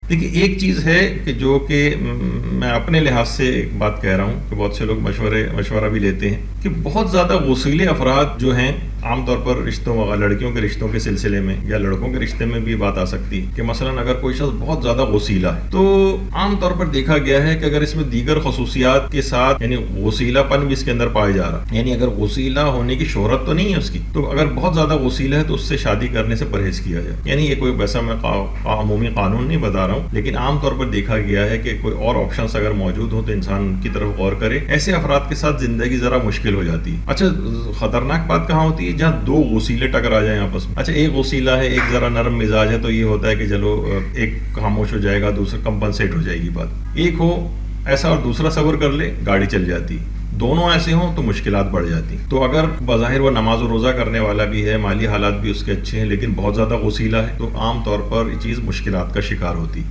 دیکھیے ایک چیز ہے کہ جو کہ میں اپنے لحاظ سے ایک بات کہہ رہا ہوں کہ بہت سے لوگ مشورہ بھی لیتے ہیں کہ بہت زیادہ غسیلے افراد جو ہیں عام طور پر رشتوں لڑکیوں کے رشتوں کے سلسلے میں یا لڑکوں کے رشتے میں بھی بات آ سکتی ہے کہ مثلا اگر کوئی شخص بہت زیادہ غسیلہ ہے تو عام طور پر دیکھا گیا ہے کہ اگر اس میں دیگر خصوصیات کے ساتھ یعنی غسیلہ پن بھی اس کے اندر پایا جا رہا ہے، یعنی اگر غسیلہ ہونے کی شہرت تو نہیں ہے اس کی، تو اگر بہت زیادہ غسیلہ ہے تو اس سے شادی کرنے سے پرہیز کیا جائے. یعنی یہ کوئی ویسا میں عمومی قانون نہیں بتا رہا ہوں، لیکن عام طور پر دیکھا گیا ہے کہ کوئی اور آپشنز اگر موجود ہوں تو انسان کی طرف غور کرے. ایسے افراد کے ساتھ زندگی ذرا مشکل ہو جاتی ہے. اچھا خطرناک بات کہاں ہوتی ہے؟ جہاں دو غسیلے ٹکرا جائیں آپس میں. اچھا ایک غسیلہ ہے، ایک ذرا نرم مزاج ہے، تو یہ ہوتا ہے کہ چلو ایک خاموش ہو جائے گا، دوسرا کمپنسیٹ ہو جائے گی بات. ایک ہو ایسا اور دوسرا صبر کر لے، گاڑی چل جاتی. دونوں ایسے ہوں تو مشکلات بڑھ جاتی. تو اگر بظاہر وہ نماز و روزہ کرنے والا بھی ہے، مالی حالات بھی اس کے اچھے ہیں، لیکن بہت زیادہ غسیلہ ہے، تو عام طور پر یہ چیز مشکلات کا شکار ہوتی.